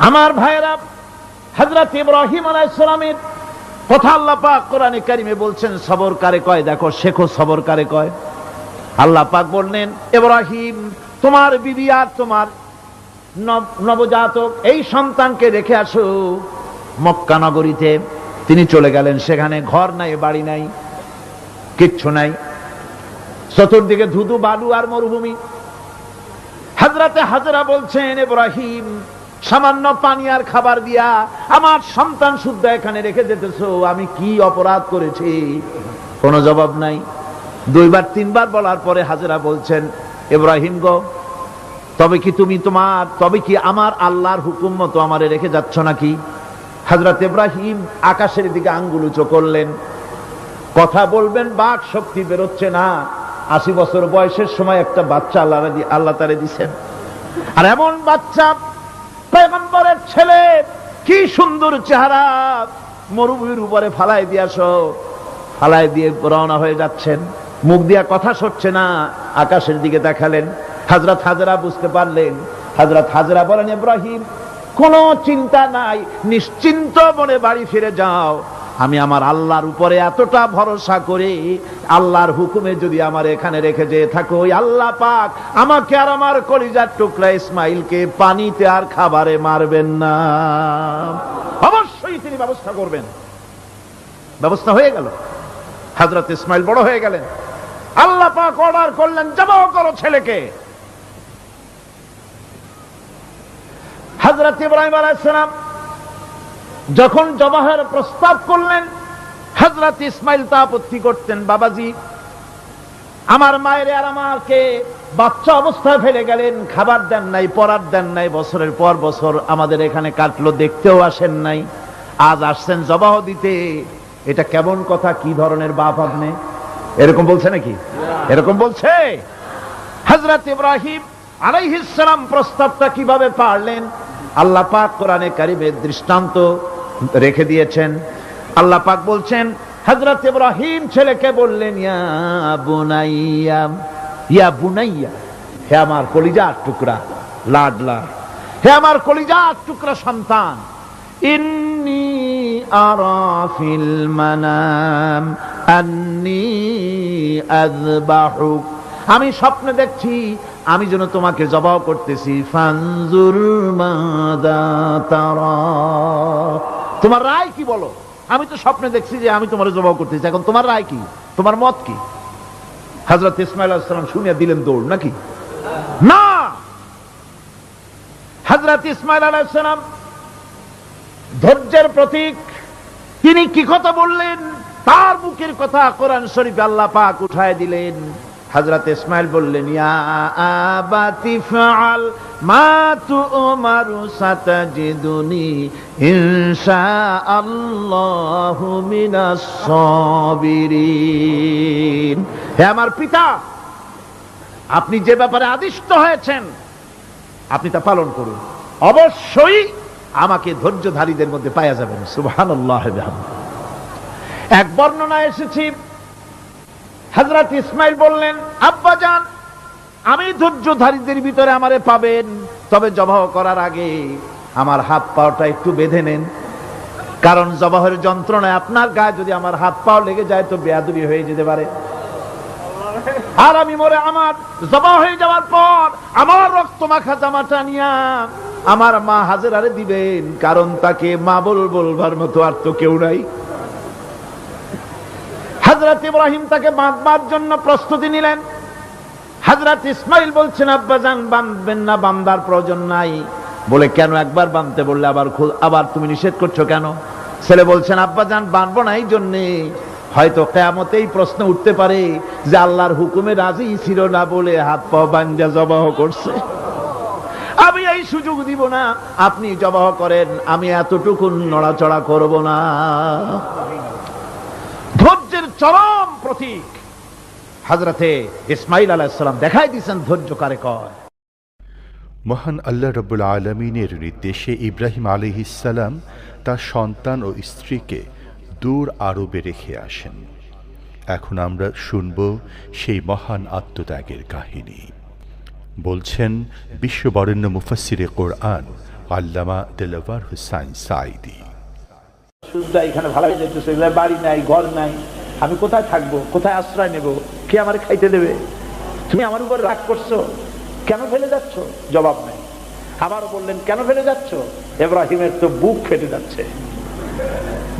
আমার ভাইরা, হযরত ইব্রাহিম আলাইহিস সালামের কথা আল্লাহ পাক কোরআনে কারিমে বলছেন সবর কারে কয়, দেখো শেখো সবর কারে কয়। আল্লাহ পাক বললেন, ইব্রাহিম তোমার বিবি আর তোমার নবজাতক এই সন্তানকে রেখে আসো মক্কা নগরীতে। তিনি চলে গেলেন, সেখানে ঘর নাই, বাড়ি নাই, কিচ্ছু নাই, চতুর্দিকে ধুধু বালু আর মরুভূমি। হযরতে হাজরা বলছেন, ইব্রাহিম সামান্য পানি আর খাবার দিয়া আমার সন্তান শুদ্ধ এখানে রেখে যেতেছো, আমি কি অপরাধ করেছি? কোনো জবাব নাই। দুইবার তিনবার বলার পরে হাজরা বলছেন, ইব্রাহিম গো, তবে কি আমার আল্লাহর হুকুম মতো আমারে রেখে যাচ্ছ নাকি? হযরত ইব্রাহিম আকাশের দিকে আঙ্গুল উঁচু করলেন। কথা বলবেন, বাক শক্তি বেরোচ্ছে না। 80 বছর বয়সের সময় একটা বাচ্চা আল্লাহ তারে দিছেন, আর এমন বাচ্চা পয়গম্বরের ছেলে, কি সুন্দর চেহারা, মরুভূমির উপরে ফালাই দিয়ে রওনা হয়ে যাচ্ছেন, মুখ দিয়া কথা সরছে না, আকাশের দিকে দেখালেন। হযরত হাজরা বুঝতে পারলেন। হযরত হাজরা বলেন, ইব্রাহিম কোনো চিন্তা নাই, নিশ্চিন্ত মনে বাড়ি ফিরে যাও। আমি আমার আল্লাহর উপরে এতটা ভরসা করি, আল্লাহর হুকুমে যদি আমার এখানে রেখে যেয়ে থাকো, ওই আল্লাহ পাক আমাকে আর আমার কলিজার টুকরা ইসমাইলকে পানিতে আর খাবারে মারবেন না, অবশ্যই তিনি ব্যবস্থা করবেন। ব্যবস্থা হয়ে গেল। হযরত ইসমাইল বড় হয়ে গেলেন। আল্লাহ পাক অর্ডার করলেন, জবাহ করো ছেলেকে। হযরত ইব্রাহিম আলাইহিস সালাম যখন জবাহের প্রস্তাব করলেন, হযরত ইসমাইল তা আপত্তি করতেন, বাবাজি আমার মায়ের আর আমাকে বাচ্চা অবস্থায় ফেলে গেলেন, খাবার দেন নাই, পরার দেন নাই, বছরের পর বছর আমাদের এখানে কাটলো, দেখতেও আসেন নাই, আজ আসছেন জবাহ দিতে। এটা কেমন কথা? কি ধরনের বাপ আপনি? এরকম বলছে নাকি? এরকম বলছে? হযরত ইব্রাহিম আলাইহিস সালাম প্রস্তাবটা কিভাবে পারলেন? আল্লাহ পাক কোরআনে কারিমে দৃষ্টান্ত রেখে দিয়েছেন। আল্লাহ পাক বলছেন, হযরত ইব্রাহিম ছেলেকে বললেন, ইয়া বুনাইয়া, হে আমার কলিজার টুকরা লাডলা, হে আমার কলিজার টুকরা সন্তান, ইন্নী আরা ফিল মানাম আন্নী আযবাহুক, আমি স্বপ্নে দেখছি আমি যেন তোমাকে জবাহ করতেছি। ফানজুর মাযা তারা, তোমার রায় কি বলো? আমি তো স্বপ্নে দেখছি যে আমি তোমার জবাহ করতেছি, এখন তোমার রায় কি, তোমার মত কি? হযরত ইসমাঈল আলাইহিস সালাম শুনিয়া দিলেন দৌড়, নাকি না? হযরত ইসমাঈল আলাইহিস সালাম ধৈর্যের প্রতীক, তিনি কি কথা বললেন? তার মুখের কথা কোরআন শরীফে আল্লাহ পাক উঠায় দিলেন। হযরত ইসমাঈল বললেন, ইয়া আবাতি ফাআল মা তু'মারু সাতাজিদুনি ইনশাআল্লাহু মিনাস সাবিরিন, হে আমার পিতা, আপনি যে ব্যাপারে আদিষ্ট হয়েছেন আপনি তা পালন করুন, অবশ্যই আমাকে ধৈর্যধারীদের মধ্যে পাওয়া যাবেন। সুবহানাল্লাহ। এক বর্ণনা এসেছে, হযরত ইসমাঈল বললেন, আব্বাজান আমি ধৈর্যধারীদের ভিতরে আমারে পাবেন, তবে জবাহ করার আগে আমার হাত পাটা একটু বেঁধে নেন, কারণ জবাহের যন্ত্রণায় আপনার গায়ে যদি আমার হাত পাও লেগে যায় তো বেয়াদবি হয়ে যেতে পারে, আর আমি মরে আমার জবাহ হয়ে যাওয়ার পর আমার রক্ত মাখা জামাটা নিয়া আমার মা হাজেরারে দিবেন, কারণ তাকে মা বলবার মতো আর তো কেউ নাই। হযরত ইব্রাহিম তাকে বাঁধবার জন্য প্রস্তুতি নিলেন। হযরত ইসমাঈল বলছেন, আব্বাজান বাঁধবেন না, বাঁধার প্রয়োজন নাই। বলে, কেন? একবার বাঁধতে বললে আবার তুমি নিষেধ করছো কেন? ছেলে বলছেন, আব্বাজান বাঁধবো না এই জন্যে, হয়তো কিয়ামতেই প্রশ্ন উঠতে পারে যে আল্লাহর হুকুমে রাজি ছিল না বলে হাত পা বাঁধা জবাহ করছে, আমি এই সুযোগ দিব না, আপনি জবাহ করেন, আমি এতটুকু নড়াচড়া করব না। ধৈর্যের চরম প্রতীক হযরতে ইসমাঈল আলাইহিস সালাম দেখাই দিয়েছেন ধৈর্য কারে কয়। মহান আল্লাহ রাব্বুল আলামিনের নির্দেশে ইব্রাহিম আলাইহিস সালাম তার সন্তান ও স্ত্রীকে দূর আরবে রেখে আসেন। এখন আমরা শুনব সেই মহান আত্মত্যাগের কাহিনী। বলছেন বিশ্ববরেণ্য মুফাসসিরে কোরআন আল্লামা দেলাওয়ার হোসাইন সাঈদী। সুদা এখানে ভালো হয়ে যেতেছে, বাড়ি নাই, ঘর নাই, আমি কোথায় থাকবো, কোথায় আশ্রয় নেব, কে আমার খাইতে দেবে? তুমি আমার উপর রাগ করছো, কেন ফেলে যাচ্ছ? জবাব নেই। আবার বললেন, কেন ফেলে যাচ্ছ? ইব্রাহিমের তো বুক ফেটে যাচ্ছে,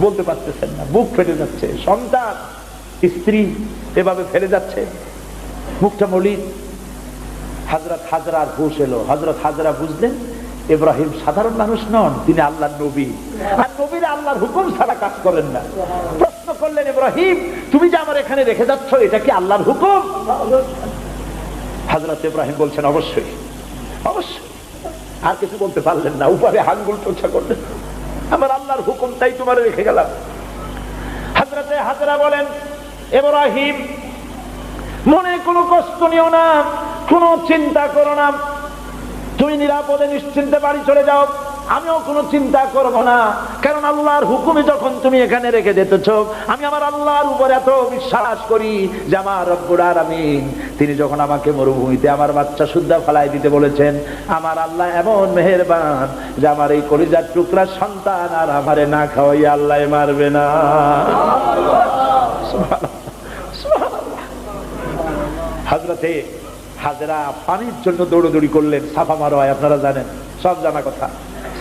বলতে পারতেছেন না, বুক ফেটে যাচ্ছে। সন্তান, স্ত্রী এভাবে ফেলে যাচ্ছে, মুখটা মলিন। হযরত হাজরার হুঁশ এলো। হযরত হাজরা বুঝলেন ইব্রাহিম সাধারণ মানুষ নন, তিনি আল্লাহর নবী, আর নবীরা আল্লাহর হুকুম ছাড়া কাজ করেন না। প্রশ্ন করলেন, ইব্রাহিম তুমি যে আমার এখানে রেখে যাচ্ছ, এটা কি আল্লাহর হুকুম? হযরত ইব্রাহিম বলছেন, অবশ্যই অবশ্যই। আর কিছু বলতে পারলেন না, উপরে আঙ্গুল টোছা করলেন, আমার আল্লাহর হুকুম, তাই তোমার রেখে গেলাম। হযরত হাজরা বলেন, ইব্রাহিম মনে কোনো কষ্ট নিও না, কোনো চিন্তা করো না, তুমি নিরাপদে নিশ্চিন্তে বাড়ি চলে যাও, আমিও কোনো চিন্তা করব না। কারণ আল্লাহর হুকুমে যখন তুমি এখানে রেখে যেতেছ, আমি আমার আল্লাহর উপর এত বিশ্বাস করি যে আমার রব্বুল আলামিন তিনি যখন আমাকে মরুভূমিতে আমার বাচ্চা সুদ্ধা ফেলাই দিতে বলেছেন, আমার আল্লাহ এমন মেহেরবান যে আমার এই কলিজার টুকরা সন্তান আর আমারে না খাওয়াই আল্লাহ মারবে না। হযরতে হাজরা পানির জন্য দৌড়দৌড়ি করলেন। সাফা মারোয়া আপনারা জানেন, সব জানা কথা,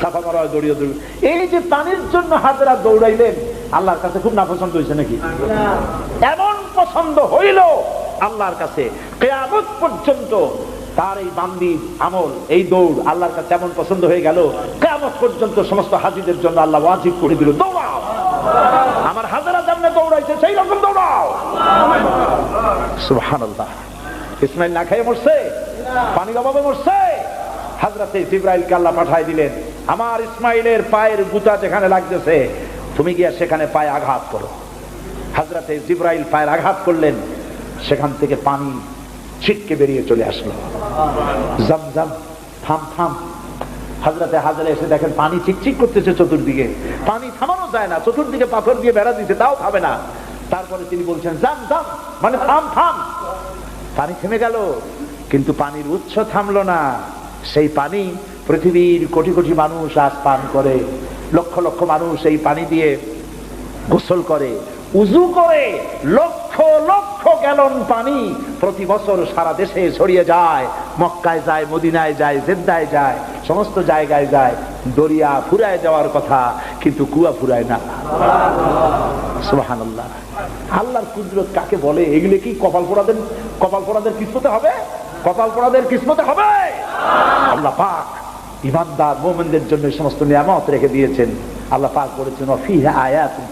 সাফা মারোয়া দৌড়িয়ে দৌড়ি। এই যে পানির জন্য হাজরা দৌড়াইলেন, আল্লাহর কাছে খুব নাপছন্দ হয়েছে নাকি? এমন পছন্দ হইল আল্লাহর কাছে, কিয়ামত পর্যন্ত তার এই বান্দির আমল, এই দৌড় আল্লাহর কাছে এমন পছন্দ হয়ে গেল, কিয়ামত পর্যন্ত সমস্ত হাজীদের জন্য আল্লাহ ওয়াজিব করে দিল, দৌড়াও, আমার হাজরা যেমন দৌড়াইছে সেই রকম দৌড়াও। সুবহানাল্লাহ। ইসমাইল না খেয়ে মরছে, পানির অভাবে মরছে। হযরতে জিবরাইলকে আল্লাহ পাঠায় দিলেন, আমার ইসমাইলের পায়ের গুতা যেখানে লাগতেছে তুমি গিয়ে সেখানে পায়ে আঘাত করো। হযরতে জিবরাইল পায়ের আঘাত করলেন, সেখান থেকে পানি ছিটকে বেরিয়ে চলে আসলো। জমজম, থাম থাম। হযরতে হাজরা এসে দেখেন পানি চিকচিক করতেছে চতুর্দিকে, পানি থামানো যায় না, চতুর্দিকে পাথর দিয়ে বেড়া দিতে, তাও থামে না। তারপরে তিনি বলছেন জাম জাম, মানে থাম থাম। পানি থেমে গেল, কিন্তু পানির উৎস থামলো না। সেই পানি পৃথিবীর কোটি কোটি মানুষ আজ পান করে, লক্ষ লক্ষ মানুষ এই পানি দিয়ে গোসল করে, উযু করে। লক্ষ লক্ষ গ্যালন পানি প্রতি বছর সারা দেশে ছড়িয়ে যায়, মক্কায় যায়, মদিনায় যায়, জেদ্দায় যায়, সমস্ত জায়গায় যায়। দরিয়া ফুরায় যাওয়ার কথা, কিন্তু কুয়া ফুরায় না। সুবহানাল্লাহ। আল্লাহর কুদরত কাকে বলে? এগুলো কি কপাল পোড়াদের কিসমতে হবে? কপাল পোড়াদের কিসমতে হবে? আল্লাহ পাক ঈমানদার মুমিনদের জন্য সমস্ত নিয়ামত রেখে দিয়েছেন। আল্লাহ পাক বলেছেন,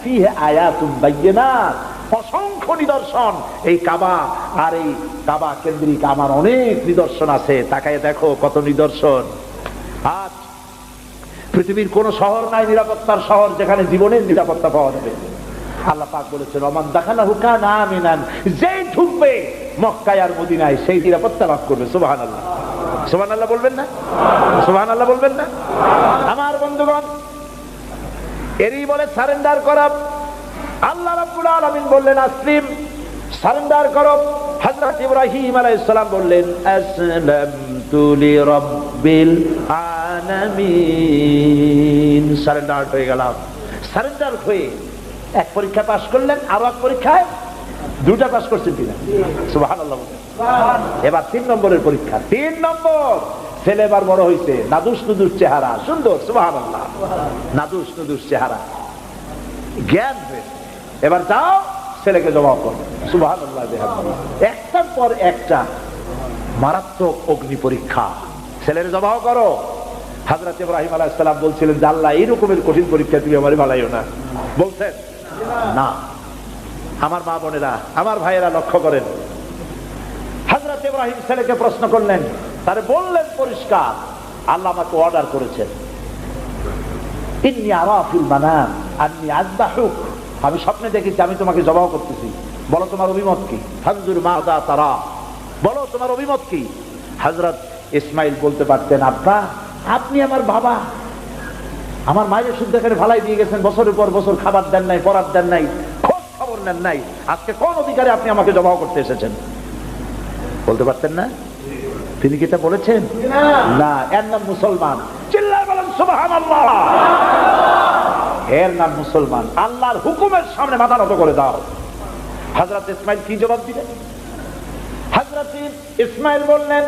ফিহি আয়াতুন বাইয়িনাত, অসংখ্য নিদর্শন। এই কাবা আর এই কাবা কেন্দ্রিক আমার অনেক নিদর্শন আছে, তাকায় দেখো কত নিদর্শন। আজ পৃথিবীর কোন শহর নাই নিরাপত্তার শহর যেখানে জীবনের নিরাপত্তা পাওয়া যাবে। আল্লাহ পাক বলেছেন, ওমান দাখালাহু কানা আমিনান, যেই ঢুকবে মক্কায় আর মদিনায় সেই নিরাপত্তা লাভ করবে। সুবহানাল্লাহ, সুবহানাল্লাহ বলবেন না? সুবহানাল্লাহ বলবেন না? আমার বন্ধুগণ, এরই বলে সারেন্ডার করা। আল্লাহ রাব্বুল আলামিন বললেন আসলিম, সারেন্ডার করো। হযরত ইব্রাহিম আলাইহিস সালাম বললেন আসলামতু লিরাব্বিল আলামিন, সারেন্ডার হয়ে গেলাম। সারেন্ডার হয়ে এক পরীক্ষা পাস করলেন, আরো এক পরীক্ষায় দুটা পাস করছেন কিনা? সুবহানাল্লাহ। এবার 3 নম্বরের পরীক্ষা, 3 নম্বর। ছেলে এবার বড় হয়েছে, নাদুস নুদুস চেহারা, সুন্দর, সুবহানাল্লাহ, নাদুস নুদুস চেহারা, জ্ঞান হয়েছে। এবার যাও ছেলেকে জবাব করো। সুবহানাল্লাহ। একটার পর একটা মারাত্মক অগ্নি পরীক্ষা, ছেলের জবাব করো। হযরত ইব্রাহিম আলাইহিস সালাম বলছিলেন যে আল্লাহ এই রকমের কঠিন পরীক্ষা তুমি আমারে ভালাইও না। বলছেন না। আমার মা বোনেরা, আমার ভাইয়েরা লক্ষ্য করেন, হযরত ইব্রাহিম ছেলেকে প্রশ্ন করলেন, তারে বললেন পরিষ্কার, আল্লাহ আমাকে অর্ডার করেছেন, ইন্নী আরা ফিল মানাম আন্নী আযবাহুক, আমি স্বপ্নে দেখেছি আমি তোমাকে জবাই করতেছি, বলো তোমার অভিমত কি? ফানজুর মাযা তারা, বলো তোমার অভিমত কি? হযরত ইসমাইল বলতে পারতেন, আব্বা আপনি আমার বাবা, আমার মায়ের শুদ্ধ করে ফালাই দিয়ে গেছেন, বছরের পর বছর খাবার দেন নাই, পরার দেন নাই, খোঁজ খবর নেন নাই, আজকে কোন অধিকারে আপনি আমাকে জবাই করতে এসেছেন? বলতে পারতেন না? তিনি কি তা বলেছেন? না। এর নাম মুসলমান। চিল্লায় বলেন সুবহানাল্লাহ। এর নাম মুসলমান। আল্লাহর হুকুমের সামনে মাথা নত করে দাও। হযরত ইসমাইল কি জবাব দিলেন? হযরত ইসমাইল বললেন,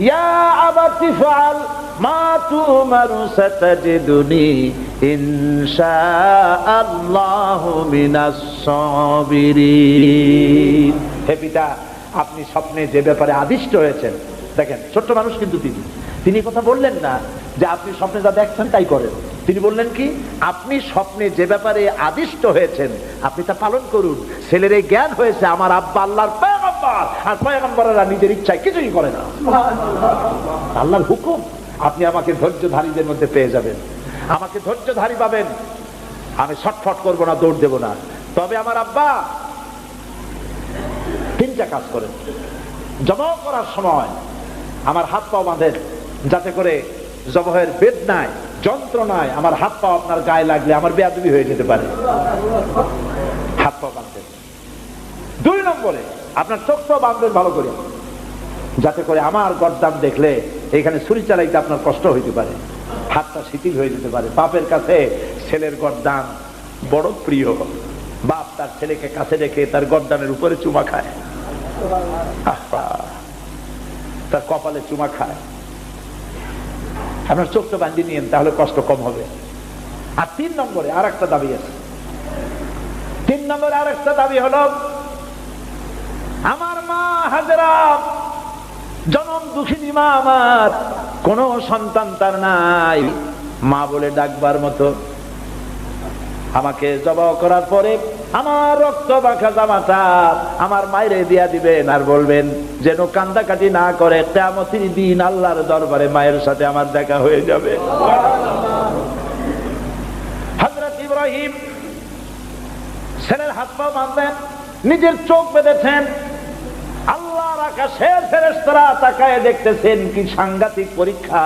ইয়া আবাতি ফাআল মা তুমারু সাতাজিদুনি ইনশাআল্লাহু মিনাস সাবিরিন। হে পিতা, আপনি স্বপ্নে যে ব্যাপারে আদিষ্ট হয়েছেন, দেখেন ছোট্ট মানুষ কিন্তু তিনি কথা বললেন না যে আপনি স্বপ্নে যা দেখছেন তাই করেন। তিনি বললেন কি, আপনি স্বপ্নে যে ব্যাপারে আদিষ্ট হয়েছেন আপনি তা পালন করুন। ছেলের এই জ্ঞান হয়েছে আমার আব্বা আল্লাহর পয়গম্বর, আর পয়গম্বরেরা নিজের ইচ্ছায় কিছুই করে না। আল্লাহর হুকুম। আপনি আমাকে ধৈর্যধারীদের মধ্যে পেয়ে যাবেন, আমাকে ধৈর্যধারী পাবেন। আমি ছটফট করবো না, দৌড় দেব না। তবে আমার আব্বা তিনটা কাজ করেন। জবাব করার সময় আমার হাত পা বাঁধেন, যাতে করে জবাহের বেদনায় যন্ত্রণায় আমার হাত পা আপনার গায়ে লাগলে আমার বেয়াদবি হয়ে যেতে পারে। হাত পা বাঁধবেন। 2 নম্বরে আপনার চোখটাও বাঁধবেন ভালো করে, যাতে করে আমার গর্দান দেখলে এখানে ছুরি চালাইতে আপনার কষ্ট হইতে পারে, হাতটা শিথিল হয়ে যেতে পারে। বাপের কাছে ছেলের গর্দান বড় প্রিয়। বাপ তার ছেলেকে কাছে রেখে তার গর্দানের উপরে চুমা খায়, তার কপালে চুমা খায়। আপনার চোখটা বাঁধিয়ে নিয়েন, তাহলে কষ্ট কম হবে। আর 3 নম্বরে আর একটা দাবি আছে। 3 নম্বরে আর একটা দাবি হলো, আমার মা হাজেরা জনম দুঃখিনী মা, আমার কোন সন্তান তার নাই, মা বলে ডাকবার মতো। আমাকে জবাহ করার পরে আমার রক্ত মাখা জামাটা আমার মায়েরে দিয়া দিবেন, আর বলবেন যেন কান্দাকাটি না করে, কিয়ামতের দিন আল্লাহর দরবারে মায়ের সাথে আমার দেখা হয়ে যাবে। হযরত ইব্রাহিম ছেলের হাত পা বাঁধলেন, নিজের চোখ বেঁধেছেন। আল্লাহর আকাশের ফেরেশতারা তাকায় দেখতেছেন, কি সাংঘাতিক পরীক্ষা।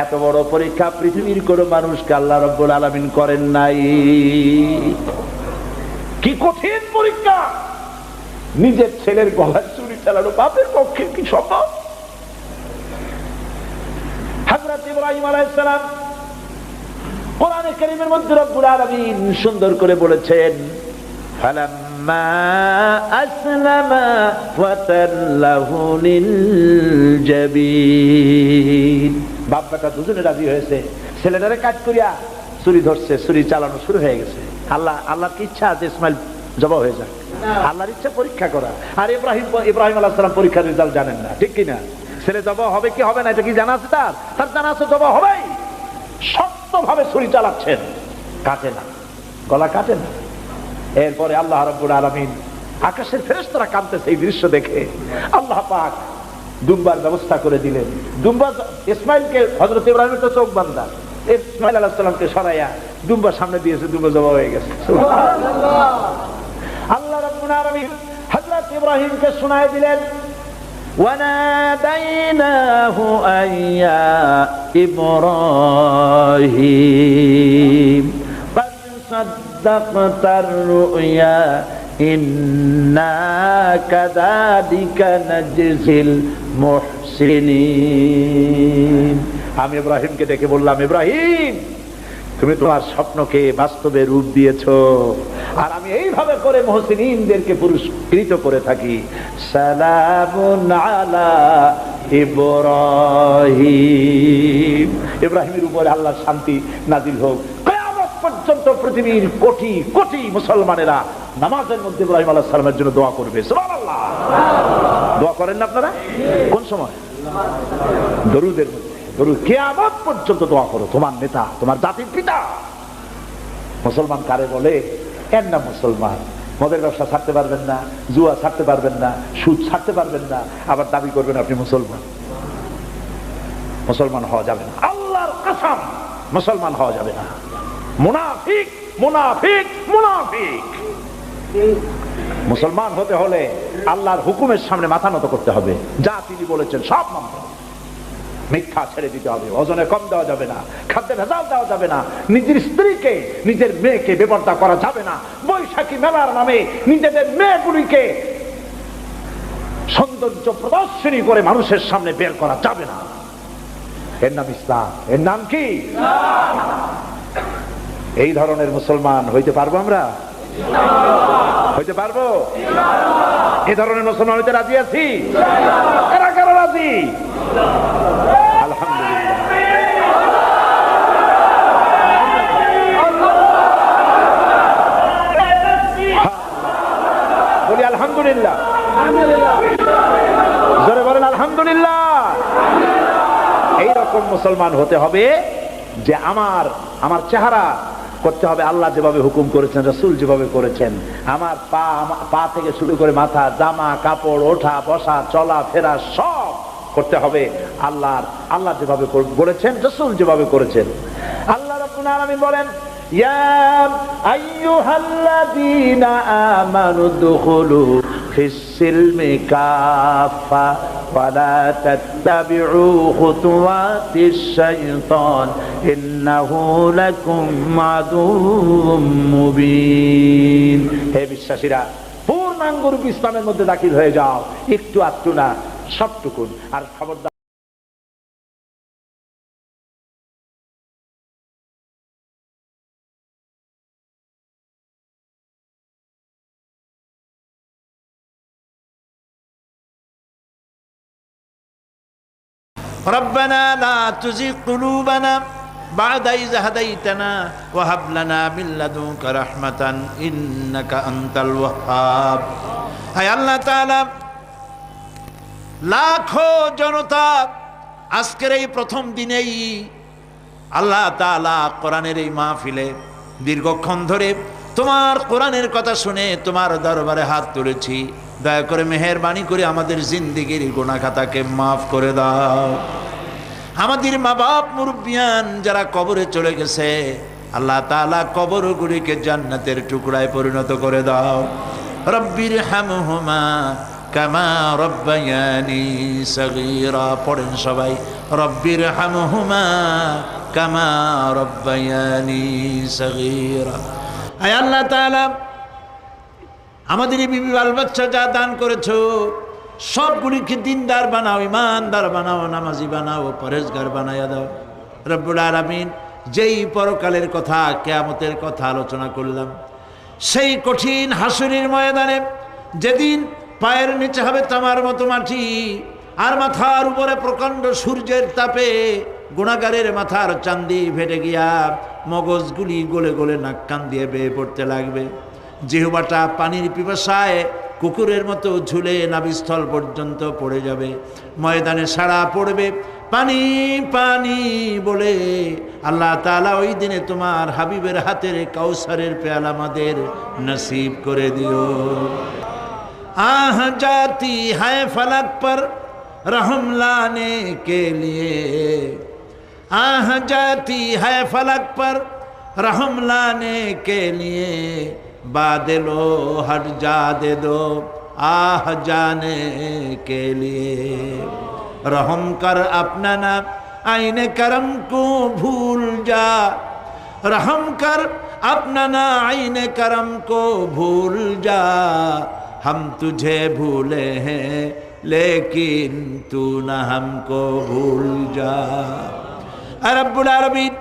এত বড় পরীক্ষা পৃথিবীর কোন মানুষকে আল্লাহ রাব্বুল আলামিন করেন নাই। কি কঠিন পরীক্ষা। নিজের ছেলের গলায় ছুরি চালানো বাপের পক্ষে কি সম্ভব? হযরত ইব্রাহিম আলাইহিস সালাম কোরআনে কারীমের মধ্যে রব্বুল আলামিন সুন্দর করে বলেছেন, ফালাম্মা আসলামা ওয়া তাল্লাহু লিল জাবিন। বাপ বেটা দুজনে রাজি হয়েছে। ছেলেটারে কাট করিয়া ছুরি ধরছে, ছুরি চালানো শুরু হয়ে গেছে। আল্লাহর কি ইচ্ছা যে ইসমাইল জবাব হয়ে যাক? আল্লাহর ইচ্ছা পরীক্ষা করা। আর ইব্রাহিম আলাইহিস সালাম পরীক্ষার রেজাল্ট জানেন না, ঠিক কিনা? ছেলে জবাব হবে কি হবে না এটা কি জানা আছে? তার জানা আছে জবাব হবেই। শক্তভাবে ছুরি চালাচ্ছেন, কাটে না, গলা কাটে না। এরপরে আল্লাহ রাব্বুল আলামিন, আকাশের ফেরেশতারা কাঁদতেছে এই দৃশ্য দেখে। আল্লাহ পাক দুম্বার ব্যবস্থা করে দিলেন। দুম্বা ইসমাইলকে, হযরত ইব্রাহিমের তো চোখ বাঁধা, ইসমাইল আলাইহিস সালামকে সরাইয়া দুম্বার সামনে দিয়েছে, দুম্বা জবাব হয়ে গেছে। আল্লাহ রাব্বুল আলামিন হযরত ইব্রাহিমকে শোনায় দিলেন, ওয়ানাদাইনাহু আইয়া ইব্রাহিম قد صدقت الرؤيا إنا كذلك نجزي المحسنين। আমি ইব্রাহিমকে ডেকে বললাম, ইব্রাহিম তুমি তোমার স্বপ্নকে বাস্তবে রূপ দিয়েছো, আর আমি এইভাবে করে মুহসিনিনদেরকে পুরস্কৃত করে থাকি। সালামুন আলা ইব্রাহিম। ইব্রাহিমের উপরে আল্লাহর শান্তি নাজিল হোক। কিয়ামত পর্যন্ত পৃথিবীর কোটি কোটি মুসলমানেরা নামাজের মধ্যে ইব্রাহিম আলাইহিস সালামের জন্য দোয়া করবে। সুবহানাল্লাহ। দোয়া করেন না আপনারা? কোন সময়? দরুদের মধ্যে। দরুদ। কিয়ামত পর্যন্ত দোয়া করো, তোমার নেতা, তোমার জাতির পিতা। মুসলমান কারে বলে? এর নাম মুসলমান। মদের ব্যবসা ছাড়তে পারবেন না, জুয়া ছাড়তে পারবেন না, সুদ ছাড়তে পারবেন না, আবার দাবি করবেন আপনি মুসলমান। মুসলমান হওয়া যাবে না, আল্লাহর কসম মুসলমান হওয়া যাবে না। মুনাফিক, মুনাফিক, মুনাফিক। মুসলমান হতে হলে আল্লাহর হুকুমের সামনে মাথা নত করতে হবে। যা তিনি বলেছেন সব মানতে হবে। মিথ্যা ছেড়ে দিতে হবে, ওজনে কম দেওয়া যাবে না, খাদ্যে ভেজাল দেওয়া যাবে না, নিজের স্ত্রীকে, নিজের মেয়েকে বেপরদা করা যাবে না, বৈশাখী মেলার নামে নিজেদের মেয়েগুলিকে সৌন্দর্য প্রদর্শনী করে মানুষের সামনে বের করা যাবে না। এর নাম ইসলাম। এর নাম কি? এই ধরনের মুসলমান হইতে পারবো আমরা? হইতে পারবো? এই ধরনের মুসলমান হইতে রাজি আছি? কারা কারা রাজি? আলহামদুলিল্লাহ। বলি আলহামদুলিল্লাহ। জোরে বলেন আলহামদুলিল্লাহ। এইরকম মুসলমান হতে হবে যে আমার চেহারা করতে হবে আল্লাহ যেভাবে হুকুম করেছেন, রাসূল যেভাবে করেছেন। আমার পা থেকে শুরু করে মাথা, জামা কাপড়, ওঠা বসা, চলা ফেরা সব করতে হবে আল্লাহ যেভাবে বলেছেন, রাসূল যেভাবে করেছেন। আল্লাহ রাব্বুল আলামিন বলেন, ইয়া আইয়ুহাল্লাযীনা আমানু দুখুলু ফিস-সিলমি কাফা ওয়ালা তাত্তাবিউ খুতুওয়াতিশ শাইতান ইন্নাহু লাকুম আদুউম মুবিন। হে বিশ্বাসীরা, পূর্ণাঙ্গ রূপে ইসলামের মধ্যে দাখিল হয়ে যাও, একটু আধটু না, সবটুকুন। আর খবরদার ربنا لا تزغ قلوبنا بعد إذ هديتنا وهب لنا من لدنك رحمة إنك أنت الوهاب। হায় আল্লাহ তাআলা, লাখো জনতা আজকের এই প্রথম দিনেই আল্লাহ তাআলা কোরআনের এই মাহফিলে দীর্ঘক্ষণ ধরে তোমার কোরআনের কথা শুনে তোমার দরবারে হাত তুলেছি। দয়া করে মেহেরবানি করে আমাদের জিন্দেগির গুনাহ খাতাকে মাফ করে দাও। আমাদের মা বাপ মুরব্বিয়ান যারা কবরে চলে গেছে, আল্লাহ তাআলা কবরগুলিকে জান্নাতের টুকরায় পরিণত করে দাও। রব্বির হামহুমা কামা রব্বায়ানি সগীরা। পড়েন সবাই, রব্বির হামহুমা কামা রব্বায়ানি সগীরা। আয় আল্লাহ তাআলা, আমাদের এই বিবি বাল বাচ্চা যা দান করেছো সবগুলিকে দিনদার বানাও, ইমানদার বানাও, নামাজি বানাও, পরেজগার বানাইয়া দাও। রব্বুল আলামিন, যেই পরকালের কথা, কিয়ামতের কথা আলোচনা করলাম, সেই কঠিন হাসরের ময়দানে যেদিন পায়ের নিচে হবে তামার মতো মাটি, আর মাথার উপরে প্রকাণ্ড সূর্যের তাপে গুনাহগারের মাথার চান্দি ফেটে গিয়া মগজগুলি গলে গলে নাক কান দিয়ে বেয়ে পড়তে লাগবে। জিহ্বাটা পানির পিপাসায় কুকুরের মতো ঝুলে নাভিস্থল পর্যন্ত পড়ে যাবে। ময়দানে সাড়া পড়বে পানি পানি বলে। আল্লাহ তাআলা ওই দিনে তোমার হাবিবের হাতের কাউসারের পেয়ালা আমাদের নসিব করে দিও। আহ জাতি है फलक पर रहम लाने के लिए, आह जाती है फलक पर रहम लाने के लिए, बादलो हट जा दे दो आह जाने के लिए। रहम कर अपना ना आईने करम को भूल जा, रहम कर अपना ना आईने करम को भूल जा। हम तुझे भूले हैं लेकिन तू न हमको भूल जा। রব্বুল আলামিন,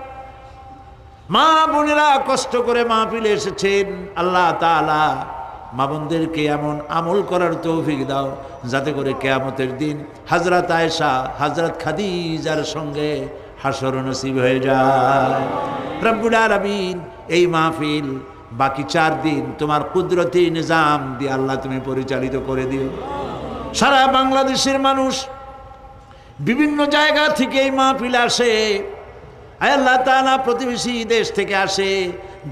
মা বোনেরা কষ্ট করে মাহফিলে এসেছেন, আল্লাহ তাআলা মা বোনদেরকে এমন আমল করার তৌফিক দাও যাতে করে কিয়ামতের দিন হযরত আয়েশা, হযরত খাদিজার সঙ্গে হাসর নসিব হয়ে যায়। রব্বুল আলামিন, এই মাহফিল বাকি 4 দিন তোমার কুদরতি নিজাম দিয়ে আল্লাহ তুমি পরিচালিত করে দিও। সারা বাংলাদেশের মানুষ বিভিন্ন জায়গা থেকে এই মাহফিল আসে। আল্লাহ তাআলা প্রতিবেশী দেশ থেকে আসে,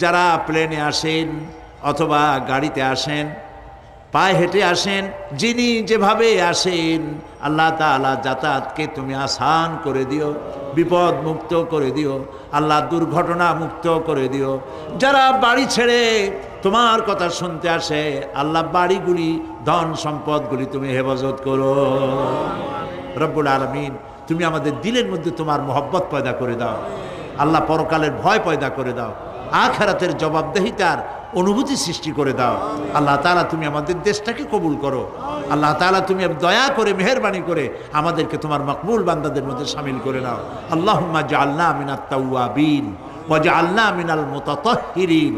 যারা প্লেনে আসেন অথবা গাড়িতে আসেন, পায়ে হেঁটে আসেন, যিনি যেভাবে আসেন, আল্লাহ তাআলা যাতায়াতকে তুমি আসান করে দিও, বিপদ মুক্ত করে দিও, আল্লাহ দুর্ঘটনা মুক্ত করে দিও। যারা বাড়ি ছেড়ে তোমার কথা শুনতে আসে, আল্লাহ বাড়িগুলি, ধন সম্পদগুলি তুমি হেফাজত করো। রব্বুল আলামিন, তুমি আমাদের দিলের মধ্যে তোমার মহব্বত পয়দা করে দাও। আল্লাহ, পরকালের ভয় পয়দা করে দাও, আখিরাতের জবাবদেহিতার অনুভূতি সৃষ্টি করে দাও। আল্লাহ তাআলা, তুমি আমাদের দেশটাকে কবুল করো। আল্লাহ তাআলা তুমি দয়া করে মেহেরবানি করে আমাদেরকে তোমার মকবুল বান্দাদের মধ্যে শামিল করে নাও। আল্লাহুম্মা জাআলনা মিনাত তাওয়াবিন ওয়া জাআলনা মিনাল মুতাতাহহিরিন।